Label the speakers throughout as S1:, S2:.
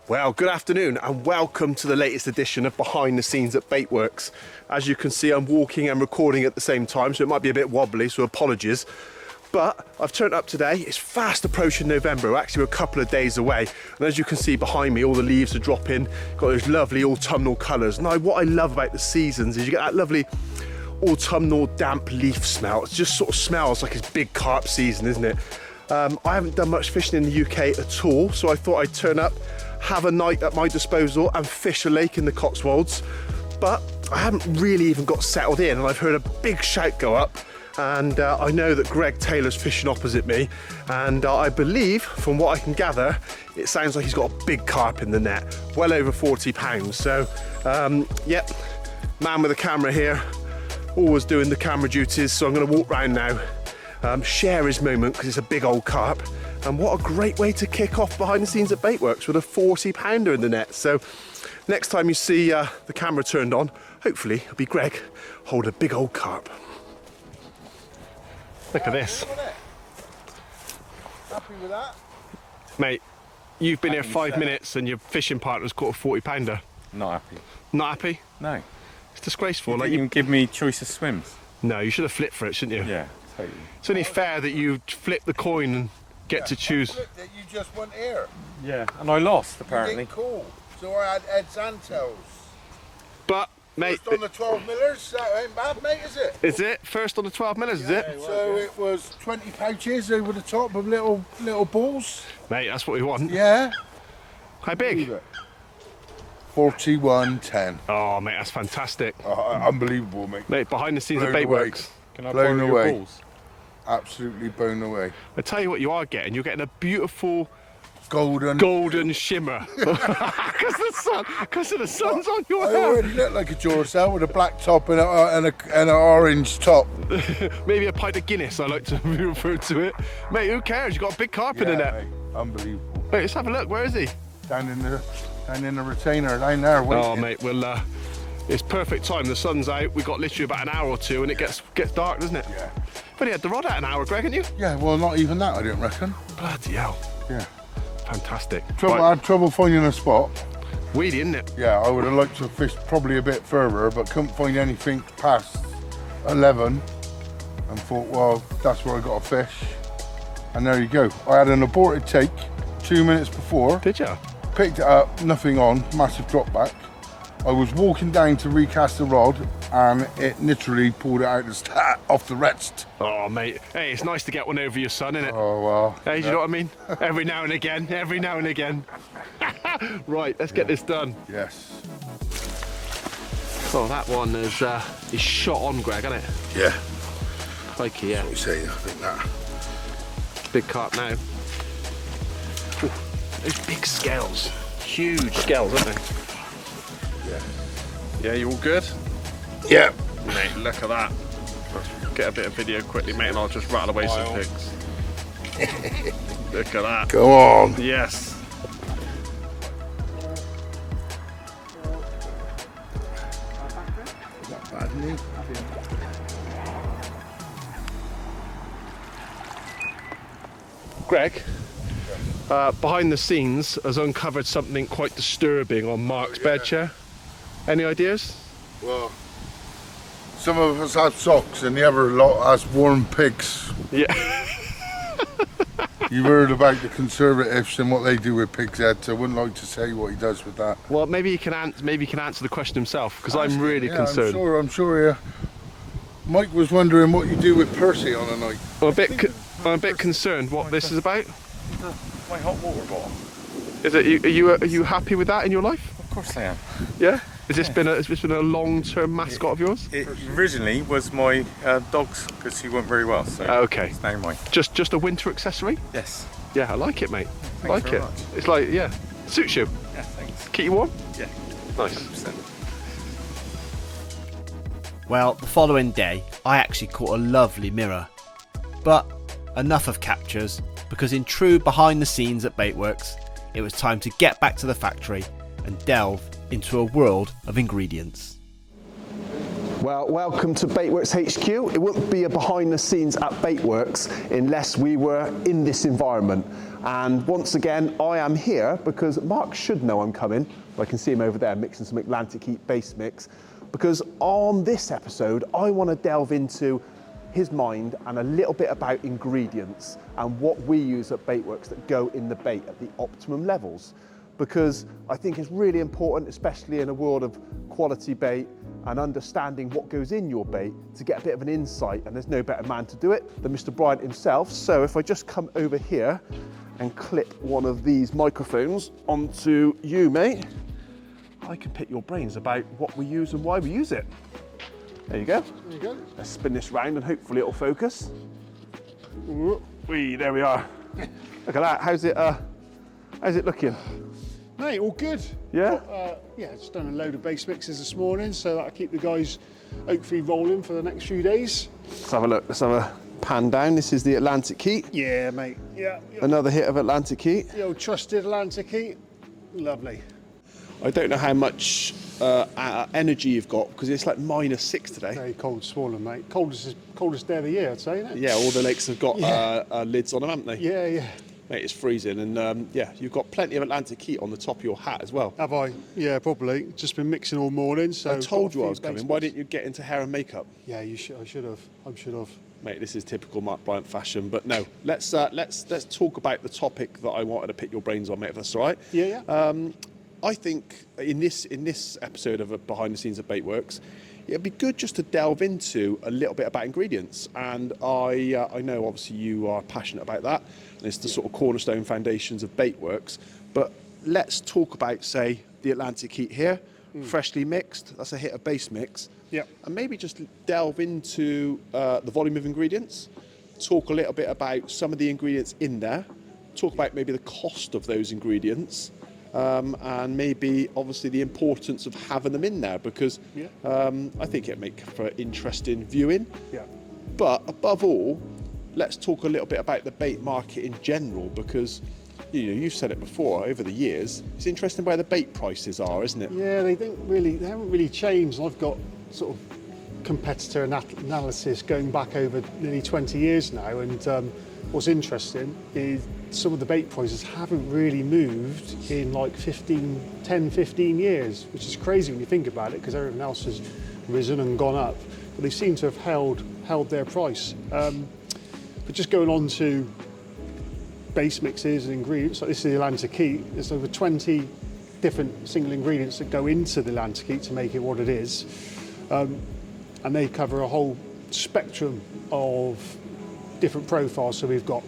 S1: Well, good afternoon and welcome to the latest edition of Behind the Scenes at Baitworks. As you can see, I'm walking and recording at the same time, so it might be a bit wobbly, so apologies. But I've turned up today. It's fast approaching November. We're actually a couple of days away. And as you can see behind me, all the leaves are dropping. Got those lovely autumnal colours. Now, what I love about the seasons is you get that lovely autumnal damp leaf smell. It just sort of smells like it's big carp season, isn't it? I haven't done much fishing in the UK at all, so I thought I'd turn up, have a night at my disposal and fish a lake in the Cotswolds. But I haven't really even got settled in, and I've heard a big shout go up, and I know that Greg Taylor's fishing opposite me, and I believe, from what I can gather, it sounds like he's got a big carp in the net, well over 40 pounds. So, yep, man with a camera here, always doing the camera duties, so I'm going to walk round now, share his moment because it's a big old carp. And what a great way to kick off Behind the Scenes at Baitworks with a 40 pounder in the net. So next time you see the camera turned on, hopefully it'll be Greg hold a big old carp. Look at this.
S2: Happy with that?
S1: Mate, you've been here 5 minutes and your fishing partner's caught a 40 pounder.
S3: Not happy.
S1: Not happy?
S3: No.
S1: It's disgraceful.
S3: You
S1: Like,
S3: didn't even give me choice of swims.
S1: No, you should have flipped for it, shouldn't you?
S3: Yeah, totally.
S1: It's only fair that you flip the coin and get to choose.
S2: Look, that you just went here.
S3: Yeah, and I lost
S2: You
S3: apparently.
S2: did cool. So I had heads and tails.
S1: But, mate,
S2: Just on the 12 millers, that ain't bad, mate, is it?
S1: is it? First on the 12 millers, is it?
S2: So it was 20 pouches over the top of little balls.
S1: Mate, that's what we want.
S2: Yeah.
S1: How big?
S2: 41.10.
S1: Oh, mate, that's fantastic.
S2: Unbelievable, mate.
S1: Mate, behind the scenes
S2: Blown
S1: of
S2: away.
S1: Baitworks.
S3: Can I
S2: Blown
S3: borrow your
S2: away.
S3: balls?
S2: Absolutely blown away.
S1: I tell you what you are getting. You're getting a beautiful
S2: Golden.
S1: shimmer. Because the sun's on your
S2: I
S1: hair.
S2: already look like a Duracell with a black top and an orange top.
S1: Maybe a pint of Guinness, I like to refer to it. Mate, who cares? You got a big carp in the net.
S2: Mate, unbelievable.
S1: Mate, let's have a look. Where is he?
S2: Down in the retainer, down there. Waiting.
S1: Oh, mate, well, it's perfect time. The sun's out. We've got literally about an hour or two and it gets dark, doesn't it?
S2: Yeah.
S1: But you had the rod out an hour, Greg, hadn't you?
S2: Yeah, well, not even that, I didn't reckon.
S1: Bloody hell.
S2: Yeah.
S1: Fantastic.
S2: I had trouble finding a spot.
S1: Weedy, isn't it?
S2: Yeah, I would have liked to have fished probably a bit further, but couldn't find anything past 11. And thought, well, that's where I got to fish. And there you go. I had an aborted take 2 minutes before.
S1: Did you?
S2: Picked it up, nothing on, massive drop back. I was walking down to recast the rod and it literally pulled it out off the rest.
S1: Oh, mate. Hey, it's nice to get one over your son, isn't it?
S2: Oh, well.
S1: Hey, do you know what I mean? Every now and again, every now and again. Right, let's get this done.
S2: Yes.
S1: Oh, that one is shot on, Greg, isn't it?
S2: Yeah.
S1: Crikey, yeah.
S2: What you say, I think that.
S1: Big carp now. Ooh, those big scales. Huge scales, aren't they?
S2: Yeah.
S1: Yeah, you all good?
S2: Yeah.
S1: Mate, look at that. Let's get a bit of video quickly, mate, and I'll just rattle away some pics. Look at that.
S2: Go on.
S1: Yes.
S2: Not bad, isn't he?
S1: Greg, behind the scenes, has uncovered something quite disturbing on Mark's bed chair. Any ideas?
S2: Well, some of us have socks and the other lot has warm pigs.
S1: Yeah.
S2: You've heard about the Conservatives and what they do with pigs' heads. I wouldn't like to say what he does with that.
S1: Well, maybe he can answer the question himself, because I'm really
S2: Yeah,
S1: concerned.
S2: I'm sure. Mike was wondering what you do with Percy on a night.
S1: I'm a bit concerned what this is about.
S3: My hot water bottle.
S1: Is it? Are you happy with that in your life?
S3: Of course I am.
S1: Yeah. Has this been a long-term mascot of yours?
S3: It originally was my dog's because he went very well. So
S1: Okay.
S3: it's now mine.
S1: Just a winter accessory?
S3: Yes.
S1: Yeah, I like it, mate. I
S3: Thanks
S1: like
S3: very
S1: it.
S3: much.
S1: It's like, yeah, suits you.
S3: Yeah, thanks.
S1: Keep you warm.
S3: Yeah.
S1: Nice.
S3: 100%.
S4: Well, the following day, I actually caught a lovely mirror. But enough of captures, because in true behind the scenes at Baitworks, it was time to get back to the factory and delve into a world of ingredients.
S1: Well, welcome to Baitworks HQ. It wouldn't be a behind the scenes at Baitworks unless we were in this environment. And once again, I am here because Mark should know I'm coming. I can see him over there mixing some Atlantic Heat base mix. Because on this episode, I want to delve into his mind and a little bit about ingredients and what we use at Baitworks that go in the bait at the optimum levels. Because I think it's really important, especially in a world of quality bait and understanding what goes in your bait, to get a bit of an insight, and there's no better man to do it than Mr. Bryant himself. So if I just come over here and clip one of these microphones onto you, mate, I can pick your brains about what we use and why we use it. There you go.
S2: There you go.
S1: Let's spin this round and hopefully it'll focus. Whee, there we are. Look at that, how's it looking?
S5: Mate, all good.
S1: Yeah?
S5: Yeah, just done a load of base mixes this morning, so that'll keep the guys hopefully rolling for the next few days.
S1: Let's have a look, let's have a pan down. This is the Atlantic Heat.
S5: Yeah, mate. Yeah.
S1: Another hit of Atlantic Heat.
S5: The old trusted Atlantic Heat. Lovely.
S1: I don't know how much energy you've got because it's like -6 today.
S5: Very cold swollen, mate. Coldest day of the year, I'd say, isn't it?
S1: Yeah, all the lakes have got lids on them, haven't they?
S5: Yeah, yeah.
S1: Mate, it's freezing, and yeah, you've got plenty of Atlantic Heat on the top of your hat as well.
S5: Have I? Yeah, probably. Just been mixing all morning, so...
S1: I told you I was coming. Why didn't you get into hair and makeup?
S5: Yeah, I should have. I should have.
S1: Mate, this is typical Mark Bryant fashion, but no. Let's talk about the topic that I wanted to pick your brains on, mate. If that's all right.
S5: Yeah, yeah.
S1: I think in this episode of Behind the Scenes at Baitworks, it'd be good just to delve into a little bit about ingredients. And I know obviously you are passionate about that, and it's the sort of cornerstone foundations of Baitworks. But let's talk about, say, the Atlantic Heat here, freshly mixed. That's a hit of base mix.
S5: Yeah.
S1: And maybe just delve into the volume of ingredients. Talk a little bit about some of the ingredients in there. Talk about maybe the cost of those ingredients. And maybe obviously the importance of having them in there, because I think it'd make for interesting viewing.
S5: Yeah.
S1: But above all, let's talk a little bit about the bait market in general, because you've said it before, over the years, it's interesting where the bait prices are, isn't it?
S5: Yeah, they haven't really changed. I've got sort of competitor analysis going back over nearly 20 years now, and what's interesting is some of the bait prices haven't really moved in like 10, 15 years, which is crazy when you think about it, because everything else has risen and gone up, but they seem to have held their price. But just going on to base mixes and ingredients, like this is the Atlantic Heat. There's over 20 different single ingredients that go into the Atlantic Heat to make it what it is, and they cover a whole spectrum of different profiles. So we've got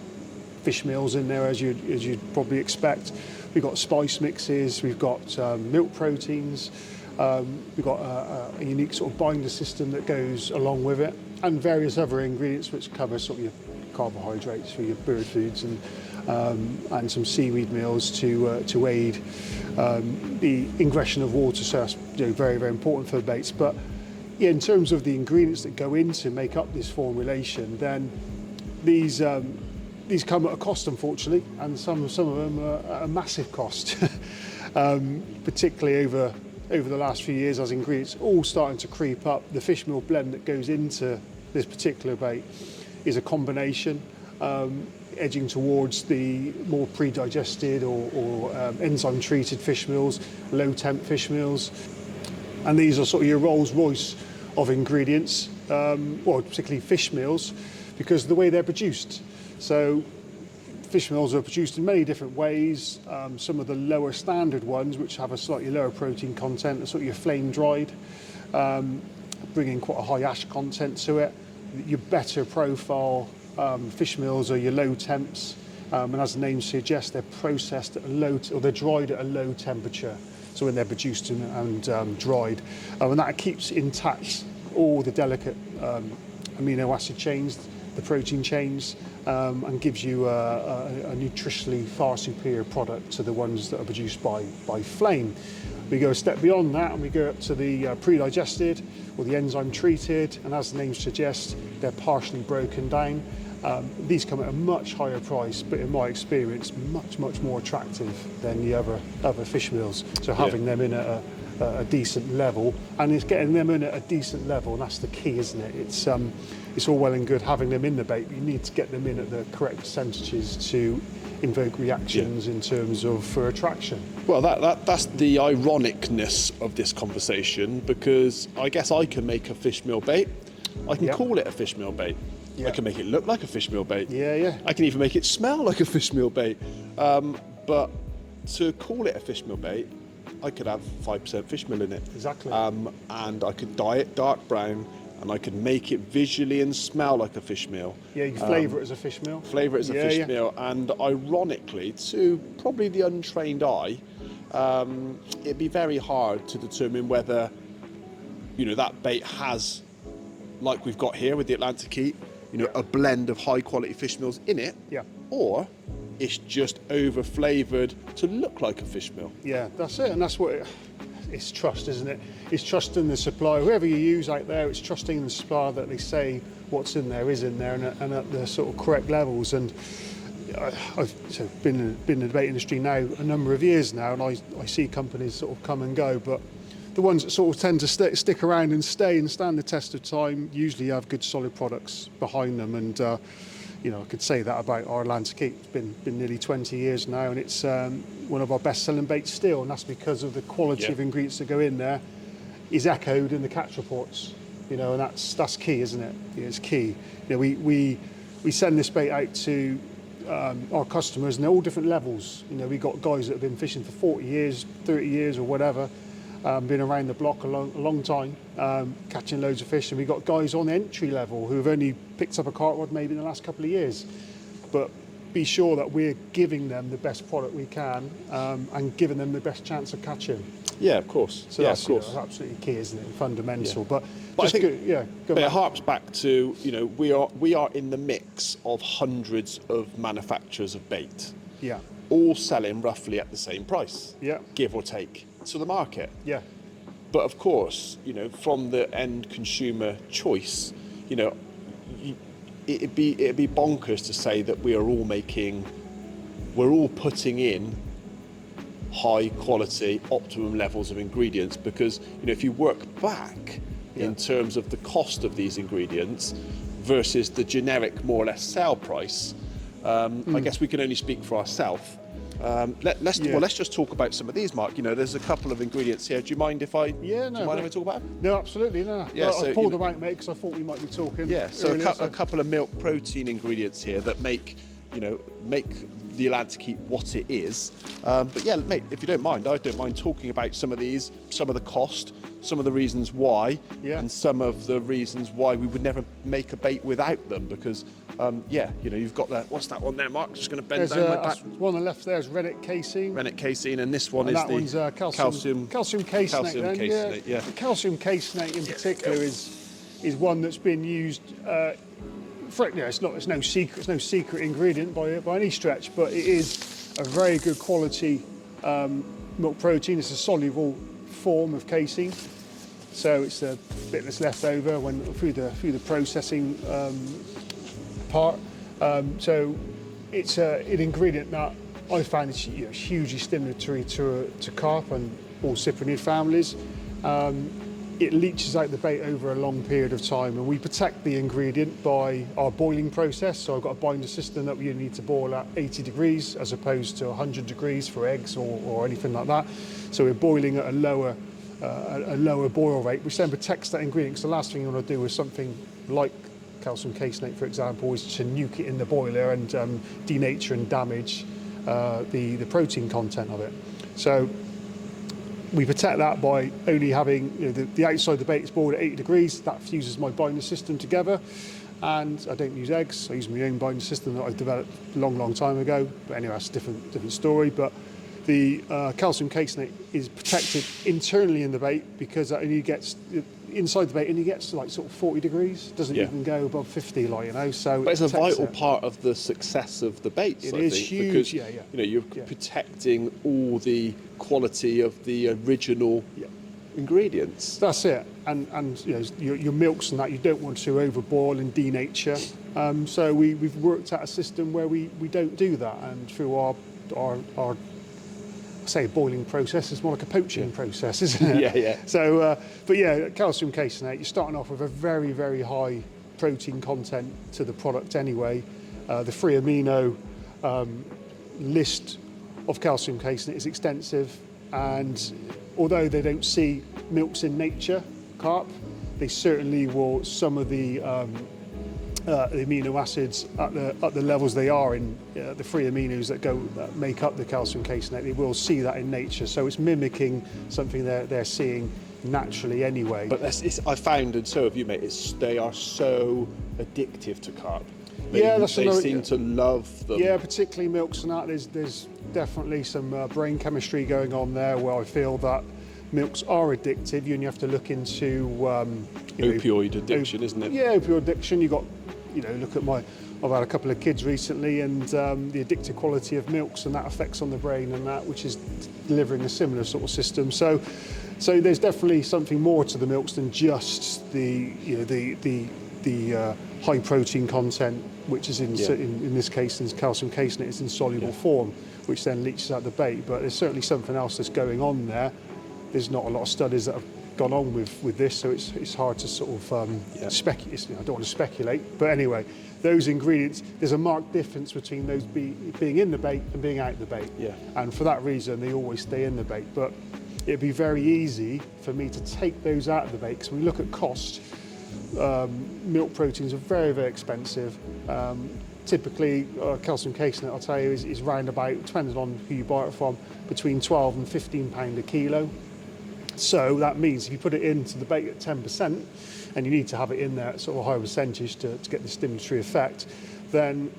S5: fish meals in there, as you'd probably expect. We've got spice mixes, we've got milk proteins, we've got a unique sort of binder system that goes along with it, and various other ingredients which cover sort of your carbohydrates for your bird foods, and some seaweed meals to aid the ingression of water. So that's very, very important for the baits. But yeah, in terms of the ingredients that go in to make up this formulation, then these come at a cost, unfortunately, and some of them are at a massive cost, particularly over the last few years as ingredients all starting to creep up. The fish meal blend that goes into this particular bait is a combination, edging towards the more pre-digested or enzyme-treated fish meals, low-temp fish meals, and these are sort of your Rolls Royce of ingredients, well, particularly fish meals, because of the way they're produced. So fish meals are produced in many different ways. Some of the lower standard ones, which have a slightly lower protein content, are sort of your flame dried, bringing quite a high ash content to it. Your better profile fish meals are your low temps, and as the name suggests, they're processed at a low, or they're dried at a low temperature. So when they're produced and dried, and that keeps intact all the delicate amino acid chains, the protein chains, and gives you a nutritionally far superior product to the ones that are produced by flame. We go a step beyond that and we go up to the pre-digested or the enzyme treated, and as the name suggests, they're partially broken down. These come at a much higher price, but in my experience, much more attractive than the other fish meals. So having them in at a decent level, and it's getting them in at a decent level, and that's the key, isn't it? It's all well and good having them in the bait, but you need to get them in at the correct percentages to invoke reactions in terms of for attraction.
S1: Well, that's the ironicness of this conversation, because I guess I can make a fish meal bait. I can call it a fish meal bait. I can make it look like a fish meal bait.
S5: Yeah. I
S1: can even make it smell like a fish meal bait. But to call it a fish meal bait, I could have 5% fish meal in it.
S5: Exactly.
S1: And I could dye it dark brown, and I could make it visually and smell like a fish meal.
S5: Yeah, you flavour it as a fish meal.
S1: Flavour it as a fish meal, and ironically, to probably the untrained eye, it'd be very hard to determine whether, that bait has, like we've got here with the Atlantic Heat, a blend of high quality fish meals in it, or it's just over flavoured to look like a fish meal.
S5: Yeah, that's it, and that's what it's trust, isn't it? It's trusting the supplier, whoever you use out there. It's trusting the supplier that they say what's in there is in there, and at the sort of correct levels. And I've been in the bait industry now a number of years now, and I see companies sort of come and go, but the ones that sort of tend to stick around and stay and stand the test of time usually have good solid products behind them. And I could say that about our Atlantic Heat. It's been nearly 20 years now, and it's one of our best-selling baits still, and that's because of the quality of ingredients that go in there is echoed in the catch reports. And that's key, isn't it? It's key. We send this bait out to our customers, and they're all different levels. We got guys that have been fishing for 40 years, 30 years, or whatever. Been around the block a long time, catching loads of fish, and we've got guys on entry level who have only picked up a carp rod maybe in the last couple of years. But be sure that we're giving them the best product we can, and giving them the best chance of catching.
S1: Yeah, of course.
S5: So that's absolutely key, isn't it? Fundamental.
S1: Yeah. But I think it harps back to we are in the mix of hundreds of manufacturers of bait.
S5: Yeah.
S1: All selling roughly at the same price.
S5: Yeah.
S1: Give or take. To the market.
S5: Yeah.
S1: But of course, from the end consumer choice, it'd be bonkers to say that we're all putting in high quality, optimum levels of ingredients, because if you work back in terms of the cost of these ingredients versus the generic more or less sale price, I guess we can only speak for ourselves. Let's just talk about some of these, Mark. There's a couple of ingredients here. Do you mind if I? Do you mind if I talk about them?
S5: No, absolutely, no.
S1: Yeah,
S5: I pulled them out, mate, because I thought we might be talking.
S1: Yeah, so a couple of milk protein ingredients here that make the Atlantic Heat what it is. But yeah, mate, if you don't mind, I don't mind talking about some of these, some of the cost, some of the reasons why, and some of the reasons why we would never make a bait without them, because you've got that. What's that one there, Mark? Just going to bend down like that.
S5: One on the left there is rennet casein.
S1: Rennet casein, and this one
S5: and
S1: is
S5: that
S1: the
S5: one's calcium caseinate.
S1: Yeah.
S5: The calcium caseinate in particular is one that's been used. It's no secret ingredient by any stretch, but it is a very good quality milk protein. It's a soluble form of casein, so it's a bit that's left over through the processing part. So it's an ingredient that I found is hugely stimulatory to carp and all cyprinid families. It leaches out the bait over a long period of time, and we protect the ingredient by our boiling process. So I've got a binder system that we need to boil at 80 degrees as opposed to 100 degrees for eggs or anything like that. So we're boiling at a lower boil rate, which then protects that ingredient. Because the last thing you want to do with something like calcium caseinate, for example, is to nuke it in the boiler and denature and damage the protein content of it. So we protect that by only having the outside of the bait is boiled at 80 degrees. That fuses my binder system together, and I don't use eggs. I use my own binder system that I developed a long time ago. But anyway, that's a different story. But the calcium caseinate is protected internally in the bait because that only gets inside the bait only gets to like sort of 40 degrees. Doesn't even go above 50, So
S1: but it's a vital part of the success of the baits.
S5: It is huge,
S1: because you're
S5: Yeah.
S1: protecting all the quality of the original ingredients.
S5: That's it, and your milks and that you don't want to overboil and denature. So we've worked out a system where we don't do that, and through our I say a boiling process, it's more like a poaching process, isn't it?
S1: Yeah.
S5: So, but yeah, calcium caseinate, you're starting off with a very, very high protein content to the product anyway. The free amino list of calcium caseinate is extensive, and although they don't see milks in nature, carp, they certainly will, some of the amino acids at the levels they are in, the free aminos that make up the calcium caseinate, they will see that in nature. So it's mimicking something they're seeing naturally anyway.
S1: But I found, and so have you, mate, they are so addictive to carp. They seem to love them.
S5: Yeah, particularly milks and that. There's definitely some brain chemistry going on there where I feel that milks are addictive. You only have to look into
S1: opioid addiction, isn't it?
S5: Yeah, opioid addiction. You got, look at I've had a couple of kids recently, and the addictive quality of milks and that effects on the brain and that, which is delivering a similar sort of system. So there's definitely something more to the milks than just the high protein content, which is in this case, in calcium caseinate, is in soluble form, which then leaches out the bait. But there's certainly something else that's going on there. There's not a lot of studies that have gone on with this, so it's hard to sort of speculate. I don't want to speculate, but anyway, those ingredients, there's a marked difference between those being in the bait and being out the bait. Yeah. And for that reason, they always stay in the bait. But it'd be very easy for me to take those out of the bait, because when we look at cost, milk proteins are very, very expensive. Typically, calcium caseinate, I'll tell you, is round about, depending on who you buy it from, between 12 and 15 pound a kilo. So that means if you put it into the bait at 10%, and you need to have it in there at sort of a higher percentage to get the stimulatory effect, then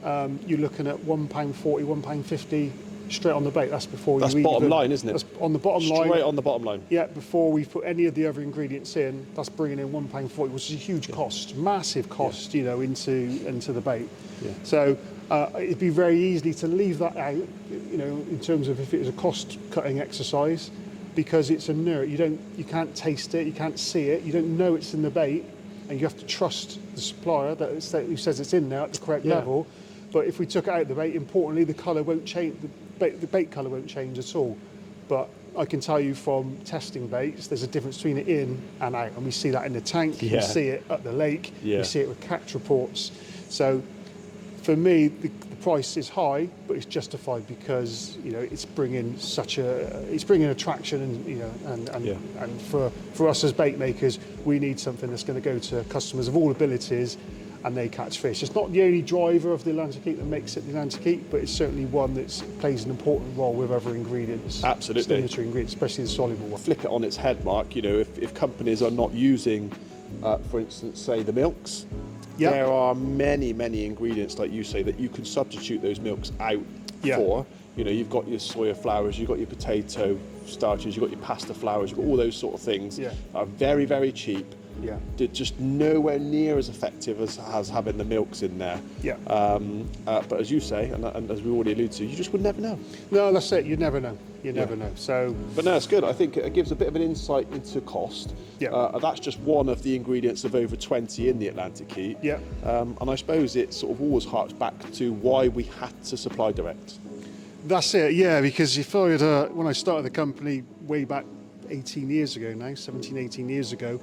S5: you're looking at £1.40, £1.50 straight on the bait. That's before
S1: that's
S5: you
S1: bottom line, isn't it?
S5: That's on the bottom line.
S1: Straight on the bottom line.
S5: Yeah, before we put any of the other ingredients in, that's bringing in £1.40, which is a huge cost, massive cost, into the bait. Yeah. So it'd be very easy to leave that out, in terms of if it was a cost-cutting exercise, because it's inert. You can't taste it, you can't see it, you don't know it's in the bait, and you have to trust the supplier who says it's in there at the correct level. But if we took it out of the bait, importantly, the colour won't change. The bait colour won't change at all. But I can tell you from testing baits, there's a difference between it in and out, and we see that in the tank. We see it at the lake. We see it with catch reports. So for me, the price is high, but it's justified because it's bringing attraction, and for us as bait makers, we need something that's going to go to customers of all abilities, and they catch fish. It's not the only driver of the Atlantic Heat that makes it the Atlantic Heat, but it's certainly one that plays an important role with other ingredients.
S1: Absolutely.
S5: Stimulatory ingredients, especially the soluble one.
S1: Flip it on its head, Mark. If companies are not using, for instance, say the milks, there are many, many ingredients, like you say, that you can substitute those milks out for. You've got your soya flours, you've got your potato starches, you've got your pasta flours, you've got all those sort of things that are very, very cheap. They're just nowhere near as effective as having the milks in there. But as you say, and as we already alluded to, you just would never know.
S5: No, that's it. You'd never know. You never know. So,
S1: but no, it's good. I think it gives a bit of an insight into cost. That's just one of the ingredients of over 20 in the Atlantic Heat. And I suppose it sort of always harks back to why we had to supply direct.
S5: That's it. Because when I started the company way back 18 years ago now, 17, 18 years ago,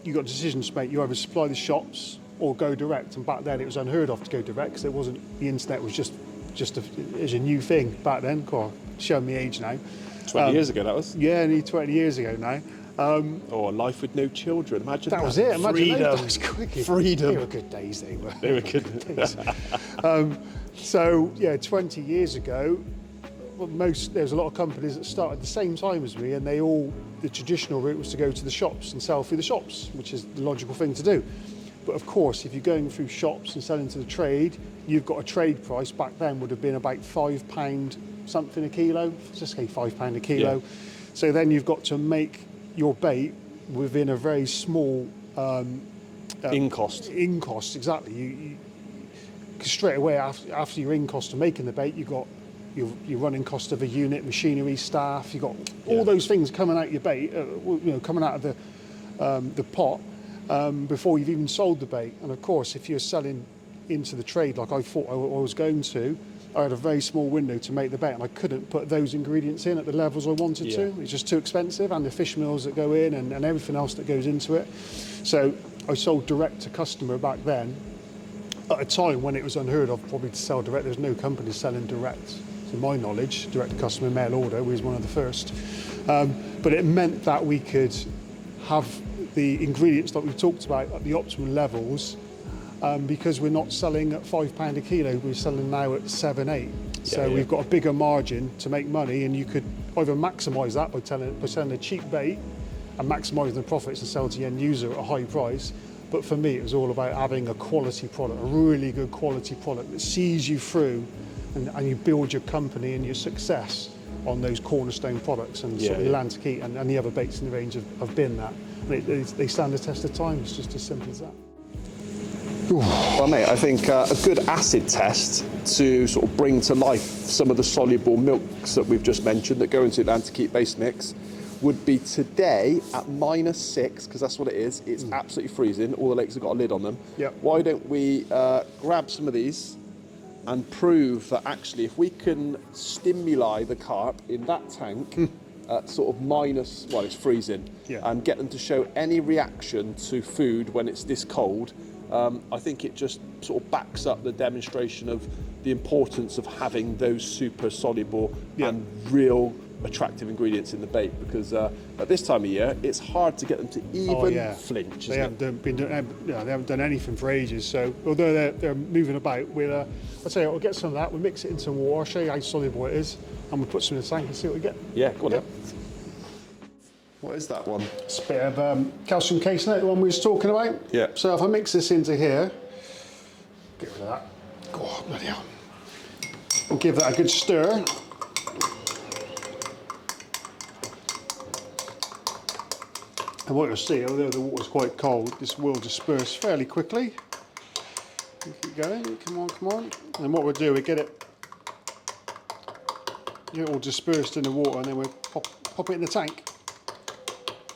S5: you got decisions to make. You either supply the shops or go direct, and back then it was unheard of to go direct because the internet was just a new thing back then. God, showing me age now.
S1: 20 years ago, that was.
S5: Yeah, nearly 20 years ago now.
S1: Or a life with no children. Imagine that.
S5: That was it. Imagine those days.
S1: Freedom.
S5: They were good days. They were.
S1: They were good
S5: days. 20 years ago, there's a lot of companies that started at the same time as me, and the traditional route was to go to the shops and sell through the shops, which is the logical thing to do. But of course, if you're going through shops and selling to the trade, you've got a trade price. Back then would have been about £5 something a kilo. Let's just say £5 a kilo. So then you've got to make your bait within a very small
S1: in cost.
S5: In cost, exactly. Because straight away after your in cost of making the bait, you've got your running cost of a unit, machinery, staff. You've got all those things coming out your bait, coming out of the pot before you've even sold the bait. And of course, if you're selling into the trade like I thought I was going to, I had a very small window to make the bait, and I couldn't put those ingredients in at the levels I wanted to. It's just too expensive, and the fish meals that go in and everything else that goes into it. So I sold direct to customer back then, at a time when it was unheard of probably to sell direct. There's no company selling direct, to my knowledge. Direct to customer mail order was one of the first. But it meant that we could have the ingredients that we've talked about at the optimal levels, because we're not selling at £5 a kilo, we're selling now at 7, 8. So we've got a bigger margin to make money, and you could either maximise that by selling a cheap bait and maximising the profits and sell to the end user at a high price. But for me, it was all about having a quality product, a really good quality product that sees you through, and you build your company and your success on those cornerstone products. And sort of the Atlantic Heat and the other baits in the range have been that. And they stand the test of time. It's just as simple as that.
S1: Well, mate, I think a good acid test to sort of bring to life some of the soluble milks that we've just mentioned that go into Atlantic Heat base mix would be today at -6, because that's what it is. It's absolutely freezing. All the lakes have got a lid on them.
S5: Yep.
S1: Why don't we grab some of these and prove that actually if we can stimuli the carp in that tank at sort of minus, well, it's freezing, and get them to show any reaction to food when it's this cold, I think it just sort of backs up the demonstration of the importance of having those super soluble and real attractive ingredients in the bait, because at this time of year it's hard to get them to even flinch.
S5: They haven't done anything for ages. So although they're moving about, I'll tell you, we'll get some of that. We'll mix it into water, show you how soluble it is, and we'll put some in the tank and see what we get.
S1: Yeah, go on then. What is that one?
S5: It's a bit of calcium caseinate, the one we was talking about.
S1: Yeah.
S5: So if I mix this into here, get rid of that. Oh, bloody hell. We'll give that a good stir. And what you'll see, although the water's quite cold, this will disperse fairly quickly. Keep going, come on. And what we'll do, we get it all dispersed in the water, and then we'll pop it in the tank.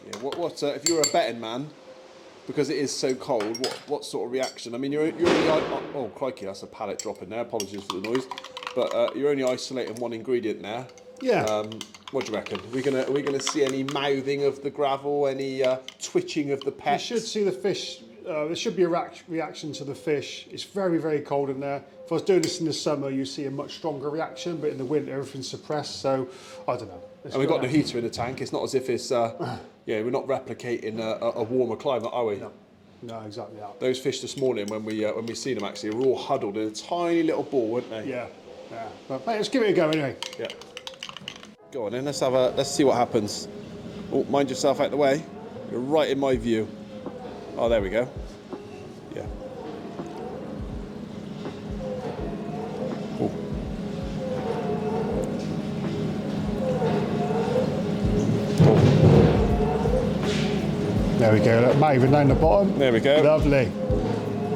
S1: Yeah, what if you were a betting man, because it is so cold, what sort of reaction? I mean, you're only, oh crikey, that's a pallet drop in there, apologies for the noise, but you're only isolating one ingredient there.
S5: Yeah.
S1: What do you reckon? Are we gonna see any mouthing of the gravel, any twitching of the pets?
S5: You should see the fish. There should be a reaction to the fish. It's very, very cold in there. If I was doing this in the summer, you see a much stronger reaction, but in the winter, everything's suppressed. So I don't know.
S1: And we've got no heater in the tank. It's not as if it's we're not replicating a warmer climate, are we?
S5: No, exactly that.
S1: Those fish this morning, when we seen them, actually, were all huddled in a tiny little ball, weren't they?
S5: Yeah. But mate, let's give it a go anyway.
S1: Yeah. Go on then. Let's see what happens. Oh, mind yourself out the way. You're right in my view. Oh, there we go. Yeah. Oh.
S5: There we go. Look, moving down the bottom.
S1: There we go.
S5: Lovely.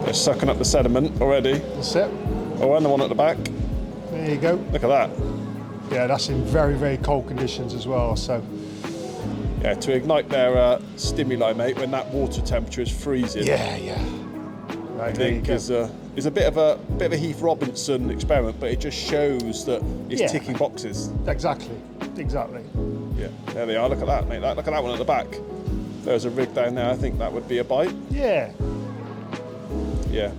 S1: They're sucking up the sediment already.
S5: That's it.
S1: Oh, and the one at the back.
S5: There you go.
S1: Look at that.
S5: Yeah, that's in very, very cold conditions as well. So.
S1: Yeah, to ignite their stimuli, mate, when that water temperature is freezing.
S5: Yeah. Right,
S1: I think is a bit of a Heath Robinson experiment, but it just shows that it's ticking boxes.
S5: Exactly.
S1: Yeah, there they are. Look at that, mate. Look at that one at the back. There's a rig down there. I think that would be a bite.
S5: Yeah.
S1: Yeah.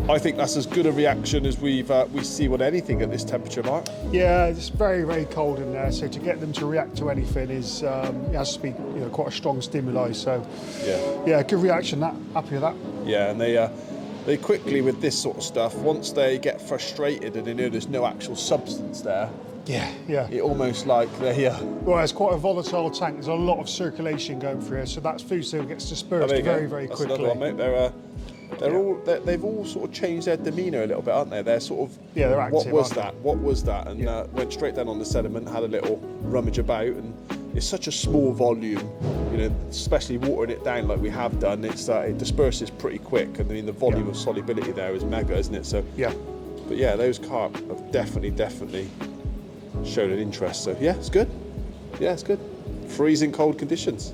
S1: I think that's as good a reaction as we see with anything at this temperature mark.
S5: Yeah, it's very, very cold in there. So to get them to react to anything is it has to be quite a strong stimuli. So yeah, good reaction. Happy with that.
S1: Yeah, and they quickly, with this sort of stuff, once they get frustrated and they know there's no actual substance there.
S5: Yeah.
S1: It almost like they.
S5: Well, it's quite a volatile tank. There's a lot of circulation going through here, so that food still gets dispersed very, very
S1: That's
S5: quickly.
S1: Another one, mate. They've all sort of changed their demeanour a little bit, aren't they? They're sort of
S5: they're active.
S1: What was that? And went straight down on the sediment, had a little rummage about, and it's such a small volume, especially watering it down like we have done. It disperses pretty quick, and I mean the volume of solubility there is mega, isn't it? So but yeah, those carp have definitely showed an interest. So yeah, it's good. Freezing cold conditions.